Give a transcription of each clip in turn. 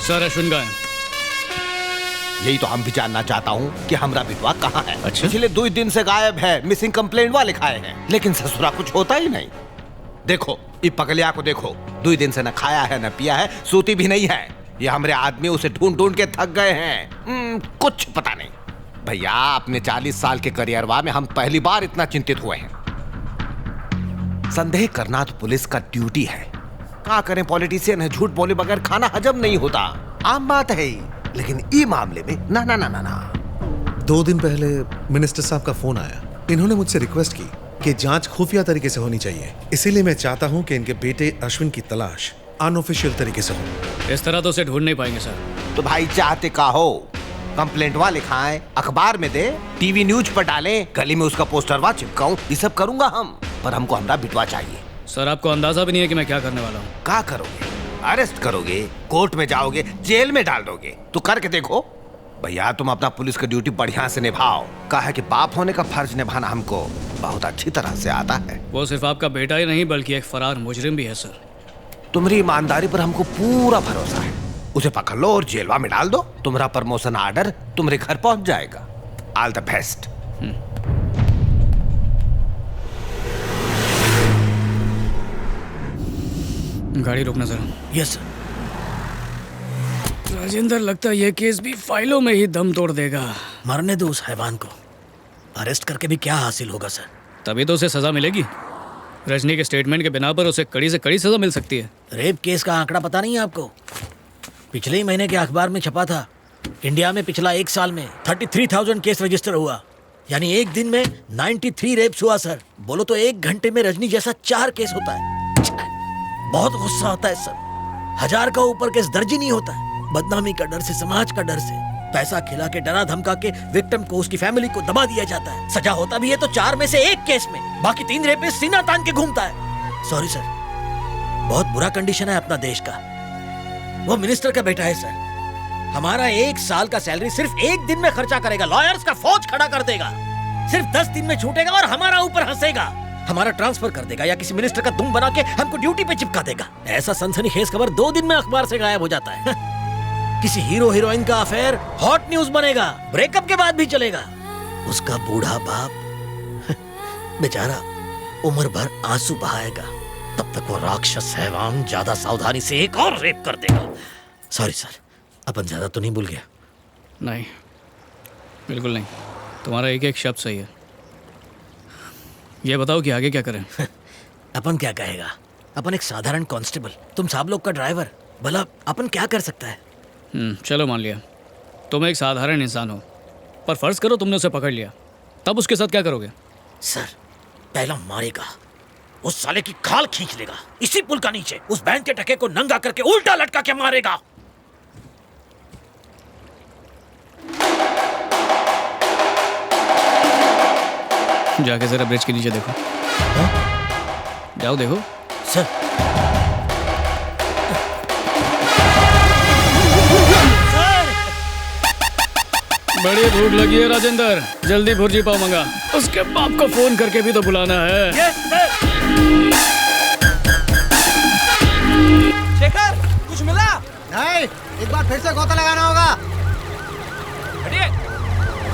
Sir Ashwin का है। यही तो हम भी जानना चाहता हूँ कि हमरा बिटवा कहाँ है। अच्छा? पिछले 2 दिन से गायब है, मिसिंग कंप्लेंट वाले खाए हैं, लेकिन ससुरा कुछ होता ही नहीं। देखो ये पगलिया को देखो, 2 दिन से न खाया है न पिया है, सोती भी नहीं है। ये हमारे आदमी उसे ढूंढ ढूंढ के थक गए हैं। कुछ पता नहीं भैया, अपने 40 साल के करियरवा में हम पहली बार इतना चिंतित हुए हैं। संदेह करना तो पुलिस का ड्यूटी है। क्या करें, पॉलिटिशियन है, झूठ बोले बगैर खाना हजम नहीं होता, आम बात है। लेकिन ई मामले में ना ना ना ना ना। 2 दिन पहले मिनिस्टर साहब का फोन आया। इन्होंने मुझसे रिक्वेस्ट की कि जांच खुफिया तरीके से होनी चाहिए। इसीलिए मैं चाहता हूं कि इनके बेटे अश्विन की तलाश अनऑफिशियल तरीके से हो। इस तरह तो उसे ढूंढ नहीं पाएंगे सर। तो भाई चाहते का हो, कंप्लेंट वा लिखाएं, अखबार में दे, टीवी न्यूज पर डालें, गली में उसका पोस्टर वा चिपकाऊं, ये सब करूंगा हम, पर हमको हमरा बिटवा चाहिए। सर आपको अंदाजा भी नहीं है कि मैं क्या करने वाला हूँ। क्या करोगे? अरेस्ट करोगे, कोर्ट में जाओगे, जेल में डाल दोगे, तो करके देखो। भैया तुम अपना पुलिस की ड्यूटी बढ़िया से निभाओ। कहा है कि बाप होने का फर्ज निभाना हमको बहुत अच्छी तरह से आता है। वो सिर्फ आपका बेटा ही नहीं बल्कि एक फरार मुजरिम भी है सर। तुम्हारी ईमानदारी पर हमको पूरा भरोसा है। उसे पकड़ लो और जेलवा में डाल दो, तुम्हारा प्रमोशन ऑर्डर तुम्हारे घर पहुंच जाएगा। All the best. गाड़ी रोकना सर। Yes sir. राजेंद्र, लगता है ये केस भी फाइलों में ही दम तोड़ देगा। मरने दो उस हैवान को। अरेस्ट करके भी क्या हासिल होगा सर? तभी तो उसे सजा मिलेगी। रजनी के स्टेटमेंट के बिना पर उसे कड़ी से कड़ी सजा मिल सकती है। रेप केस का आंकड़ा पता नहीं है आपको? पिछले ही महीने के अखबार में छपा था। इंडिया में पिछला 1 साल में 33,000 केस रजिस्टर हुआ, यानी एक दिन में 93 रेप्स हुआ सर। बोलो तो 1 घंटे में रजनी जैसा 4 केस होता है। बहुत गुस्सा आता है सर। 1000 का ऊपर केस दर्ज ही नहीं होता है। बदनामी का डर से, समाज का डर से, पैसा खिला के, डरा धमका के विक्टिम को, उसकी फैमिली को दबा दिया जाता है। सजा होता भी है तो 4 में से 1 केस में, बाकी 3 रेपिस्ट सीना तान के घूमता है। सॉरी सर, बहुत बुरा कंडीशन है अपना देश का। वो मिनिस्टर का बेटा है सर। हमारा 1 साल का सैलरी सिर्फ 1 दिन में खर्चा करेगा, लॉयर्स का फौज खड़ा कर देगा, सिर्फ 10 दिन में छूटेगा और हमारा ऊपर हंसेगा। हमारा ट्रांसफर कर देगा या किसी मिनिस्टर का दुम बना के हमको ड्यूटी पे चिपका देगा। ऐसा सनसनीखेज खबर 2 दिन में अखबार से गायब हो जाता है। किसी हीरो हीरोइन का अफेयर हॉट न्यूज बनेगा, ब्रेकअप के बाद भी चलेगा। उसका बूढ़ा बाप बेचारा उम्र भर आंसू बहाएगा, तब तक वो राक्षस हैवान ज्यादा सावधानी से एक और रेप कर देगा। सॉरी सर, अपन ज्यादा तो नहीं भूल गया? नहीं, बिल्कुल नहीं। तुम्हारा एक एक शब्द सही है। ये बताओ कि आगे क्या करें? अपन क्या कहेगा? अपन एक साधारण कांस्टेबल, तुम सब लोग का ड्राइवर। भला अपन क्या कर सकता है? चलो मान लिया तुम एक साधारण इंसान हो, पर फर्ज करो तुमने उसे पकड़ लिया, तब उसके साथ क्या करोगे? सर, पहला मारेगा, उस साले की खाल खींच लेगा इसी पुल का नीचे, उस बैंक के टके को नंगा करके उल्टा लटका के मारेगा। जाके जरा ब्रिज के नीचे देखो। जाओ देखो। सर, बड़ी भूख लगी है राजेंद्र, जल्दी भुर्जी पाव मंगा। उसके बाप को फोन करके भी तो बुलाना है। शेखर, कुछ मिला? नहीं, एक बार फिर से गोता लगाना होगा। हटिए,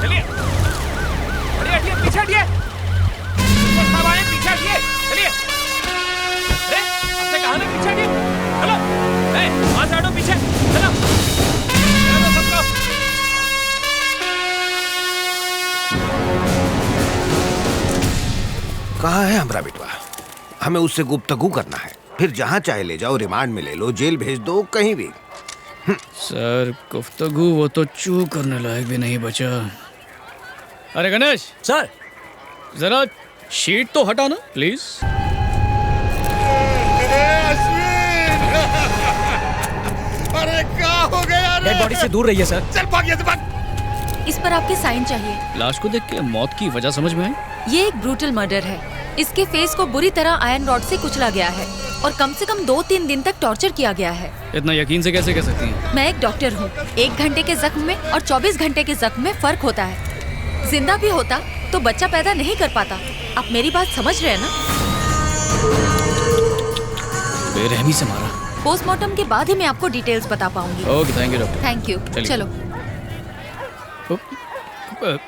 चलिए, हटिए, पीछे हटिए, पीछे हटिए, चलिए। अरे, आपसे कहा ना पीछे हटिए, चलो, वहां से हटो पीछे, चलो, चलो सबको। कहाँ है हमारा बिटवा? हमें उससे गुफ्तगू करना है, फिर जहाँ चाहे ले जाओ, रिमांड में ले लो, जेल भेज दो, कहीं भी। सर गुफ्तगू वो तो चू करने लायक भी नहीं बचा। अरे गणेश सर, जरा शीट तो हटा ना प्लीज। अरे क्या हो गया? डेड बॉडी से दूर रहिए सर। चल भाग, यहाँ से भाग। इस पर आपके साइन चाहिए। लाश को देख के मौत की वजह समझ में आई? ये एक ब्रूटल मर्डर है। इसके फेस को बुरी तरह आयरन रॉड से कुचला गया है और कम से कम 2-3 दिन तक टॉर्चर किया गया है। इतना यकीन से कैसे कह सकती हैं? मैं एक डॉक्टर हूँ। 1 घंटे के जख्म में और 24 घंटे के जख्म में फर्क होता है। जिंदा भी होता तो बच्चा पैदा नहीं कर पाता। आप मेरी बात समझ रहे हैं ना? बेरहमी से मारा। पोस्टमार्टम के बाद ही मैं आपको डिटेल्स बता पाऊंगी। Okay, thank you doctor. Thank you. चलिए। चलो।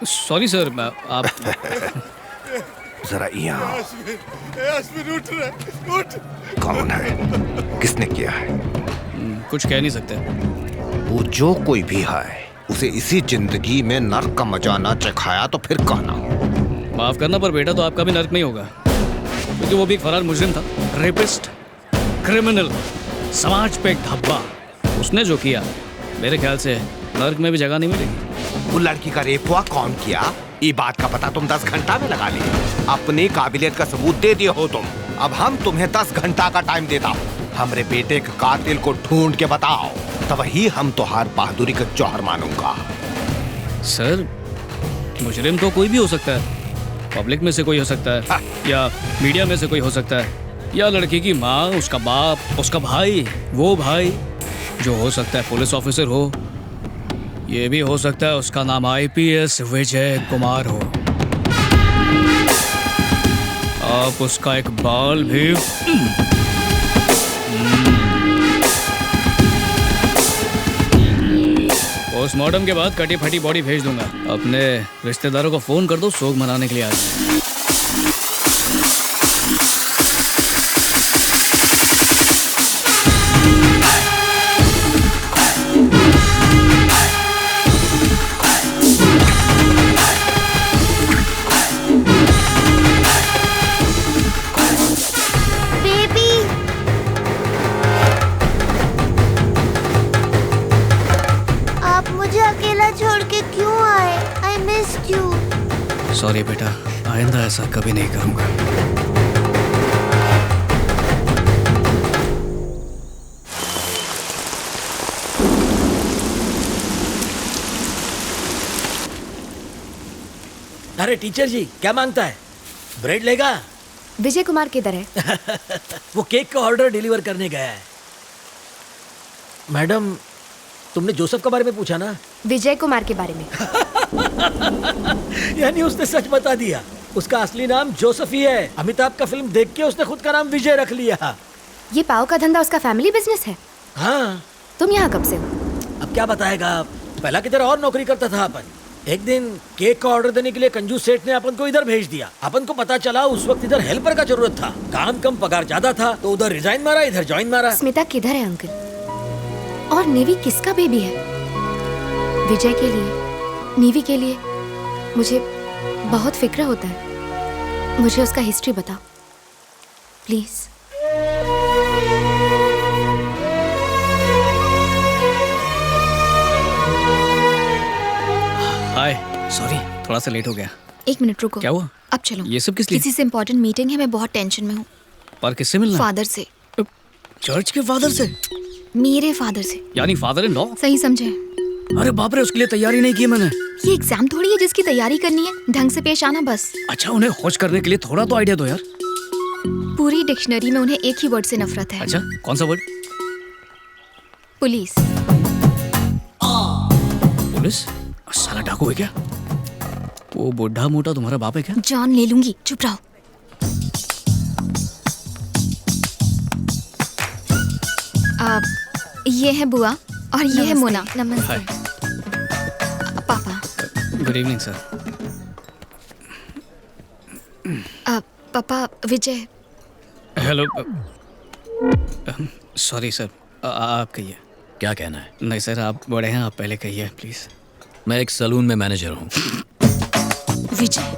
सॉरी सर, आप जरा यहाँ आओ। अश्विन उठ रहे, उठ। कौन है? किसने किया है? कुछ कह नहीं सकते। वो जो कोई भी है, उसे इसी जिंदगी में नर्क का मजा ना चखाया तो फिर कहना। माफ करना, पर बेटा तो आपका भी नर्क में ही होगा, क्योंकि वो भी एक फरार मुजरिम था, रेपिस्ट, क्रिमिनल, समाज पे एक धब्बा। उसने जो किया, मेरे ख्याल से नर्क में भी जगह नहीं मिलेगी। वो लड़की का रेप हुआ कौन किया, ये बात का पता तुम 10 घंटा में लगा लिए। अपनी काबिलियत का सबूत दे दिए हो तुम। अब हम तुम्हें 10 घंटा का टाइम देता हूँ। हमरे बेटे के कातिल को ढूंढ के बताओ, तब ही हम तोहार बहादुरी का जौहर मानूंगा। सर, मुजरिम तो कोई भी हो सकता है। पब्लिक में से कोई हो सकता है, या मीडिया में से कोई हो सकता है, या लड़की की माँ, उसका बाप, उसका भाई, वो भाई जो हो सकता है पुलिस ऑफिसर हो। ये भी हो सकता है उसका नाम IPS विजय कुमार हो। आप उसका एक बाल भी पोस्टमार्टम के बाद कटी फटी बॉडी भेज दूंगा। अपने रिश्तेदारों को फोन कर दो, शोक मनाने के लिए आ जाए। सॉरी बेटा, आइंदा ऐसा कभी नहीं करूंगा। अरे टीचर जी, क्या मांगता है? ब्रेड लेगा? विजय कुमार किधर है? वो केक का ऑर्डर डिलीवर करने गया है। मैडम, तुमने जोसेफ के बारे में पूछा ना? विजय कुमार के बारे में। यानी उसने सच बता दिया। उसका असली नाम जोसेफ ही है। अमिताभ का फिल्म देख के उसने खुद का नाम विजय रख लिया। ये पाव का धंधा उसका फैमिली बिजनेस है? हाँ। तुम यहाँ कब से हो? अब क्या बताएगा, पहला किधर और नौकरी करता था अपन। एक दिन केक का ऑर्डर देने के लिए कंजूस सेठ ने अपन को इधर भेज दिया। अपन को पता चला उस वक्त इधर हेल्पर का जरूरत था, काम कम पगार ज्यादा था, तो उधर रिजाइन मारा, इधर ज्वाइन मारा। स्मिता किधर है अंकल? और नेवी किसका बेबी है? विजय के लिए, नेवी के लिए मुझे बहुत फिक्र होता है। मुझे उसका हिस्ट्री बताओ प्लीज। हाय, सॉरी थोड़ा सा लेट हो गया। 1 मिनट रुको। क्या हुआ? अब चलो। ये सब किस लिए? किसी से इम्पोर्टेंट मीटिंग है, मैं बहुत टेंशन में हूँ। पर किससे मिलना? फादर से। चर्च के फादर से? मेरे फादर से। यानी फादर इन लॉ? सही समझे? अरे बाप रे, उसके लिए तैयारी नहीं की मैंने। ये एग्जाम थोड़ी है जिसकी तैयारी करनी है, ढंग से पेश आना बस। अच्छा, उन्हें खोज करने के लिए थोड़ा तो आइडिया दो यार। पूरी डिक्शनरी में उन्हें एक ही वर्ड से नफरत है। अच्छा, कौन सा वर्ड? पुलिस। पुलिस? साला डाकू है क्या? वो बुढ़ा मोटा तुम्हारा बाप है क्या? जान ले लूंगी, चुप रहो। ये है बुआ और ये है मोना। नमस्ते। पापा। Good evening sir. पापा, विजय। हेलो। सॉरी सर, आप कहिए। क्या कहना है? नहीं सर, आप बड़े हैं, आप पहले कहिए प्लीज। मैं एक सलून में मैनेजर हूँ। विजय,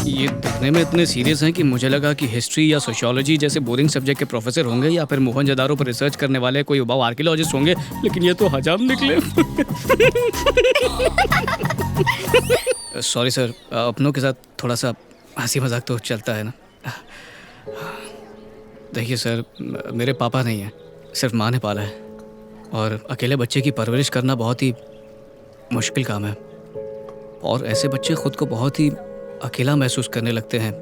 ये दिखने में इतने सीरियस हैं कि मुझे लगा कि हिस्ट्री या सोशियोलॉजी जैसे बोरिंग सब्जेक्ट के प्रोफेसर होंगे, या फिर मोहनजोदारो पर रिसर्च करने वाले कोई उबाऊ आर्कियोलॉजिस्ट होंगे, लेकिन ये तो हजाम निकले। सॉरी सर, अपनों के साथ थोड़ा सा हंसी मजाक तो चलता है ना। देखिए सर, मेरे पापा नहीं हैं, सिर्फ माँ ने पाला है, और अकेले बच्चे की परवरिश करना बहुत ही मुश्किल काम है। और ऐसे बच्चे खुद को बहुत ही अकेला महसूस करने लगते हैं,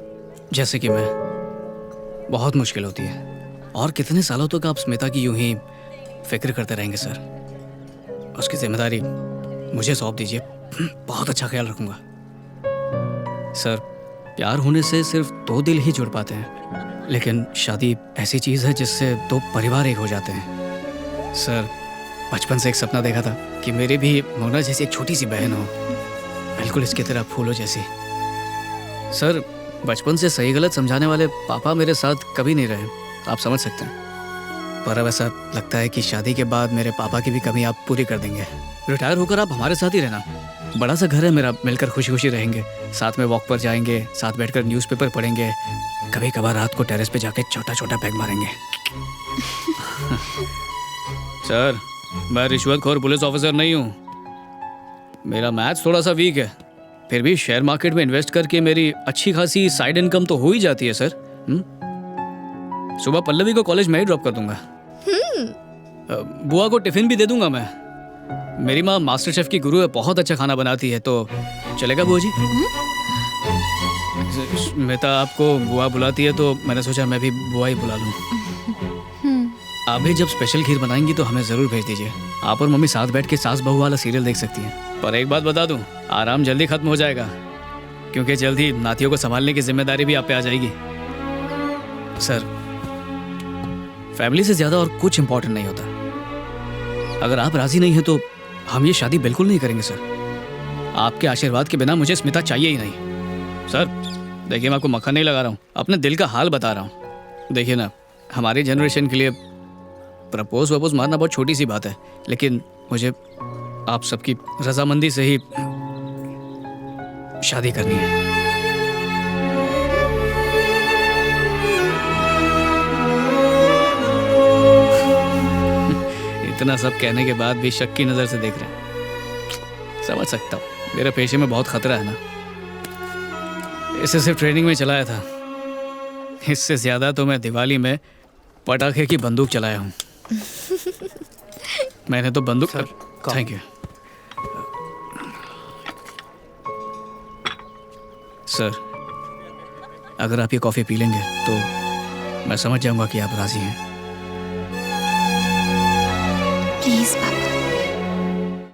जैसे कि मैं। बहुत मुश्किल होती है। और कितने सालों तक आप स्मिता की यूं ही फिक्र करते रहेंगे सर? उसकी जिम्मेदारी मुझे सौंप दीजिए, बहुत अच्छा ख्याल रखूंगा। सर, प्यार होने से सिर्फ 2 दिल ही जुड़ पाते हैं, लेकिन शादी ऐसी चीज़ है जिससे दो परिवार एक हो जाते हैं। सर, बचपन से एक सपना देखा था कि मेरी भी मोना जैसी एक छोटी सी बहन हो, बिल्कुल इसकी तरह फूलों जैसी। सर, बचपन से सही गलत समझाने वाले पापा मेरे साथ कभी नहीं रहे, आप समझ सकते हैं। पर अब ऐसा लगता है कि शादी के बाद मेरे पापा की भी कमी आप पूरी कर देंगे। रिटायर होकर आप हमारे साथ ही रहना। बड़ा सा घर है मेरा, मिलकर खुशी खुशी रहेंगे, साथ में वॉक पर जाएंगे, साथ बैठकर न्यूज़पेपर पढ़ेंगे, कभी कभार रात को टेरेस पे जाके छोटा छोटा पैग मारेंगे। सर, मैं रिश्वतखोर पुलिस ऑफिसर नहीं हूँ। मेरा मैथ्स थोड़ा सा वीक है, फिर भी शेयर मार्केट में इन्वेस्ट करके मेरी अच्छी खासी साइड इनकम तो हो ही जाती है सर। सुबह पल्लवी को कॉलेज में ही ड्रॉप कर दूंगा। बुआ को टिफिन भी दे दूंगा मैं। मेरी माँ मास्टर शेफ की गुरु है, बहुत अच्छा खाना बनाती है, तो चलेगा बुआ जी? स्मिता आपको बुआ बुलाती है तो मैंने सोचा मैं भी बुआ ही बुला लूं। आप भी जब स्पेशल खीर बनाएंगी तो हमें जरूर भेज दीजिए। आप और मम्मी साथ बैठ के सास बहू वाला सीरियल देख सकती हैं। पर एक बात बता दूं, आराम जल्दी खत्म हो जाएगा, क्योंकि जल्द ही नातियों को संभालने की जिम्मेदारी भी आप पे आ जाएगी। सर, फैमिली से ज्यादा और कुछ इंपॉर्टेंट नहीं होता। अगर आप राजी नहीं हैं तो हम ये शादी बिल्कुल नहीं करेंगे सर। आपके आशीर्वाद के बिना मुझे स्मिता चाहिए ही नहीं। सर देखिए, मैं आपको मक्खन नहीं लगा रहा हूँ, अपने दिल का हाल बता रहा हूँ। देखिए ना, हमारी जनरेशन के लिए प्रपोज वपोज मारना बहुत छोटी सी बात है, लेकिन मुझे आप सबकी रजामंदी से ही शादी करनी है। इतना सब कहने के बाद भी शक की नजर से देख रहे हैं। समझ सकता हूँ, मेरे पेशे में बहुत खतरा है ना। इसे सिर्फ ट्रेनिंग में चलाया था, इससे ज्यादा तो मैं दिवाली में पटाखे की बंदूक चलाया हूँ। मैंने तो बंदूक। Thank you sir. अगर आप ये कॉफ़ी पी लेंगे तो मैं समझ जाऊंगा कि आप राजी हैं। प्लीज पापा।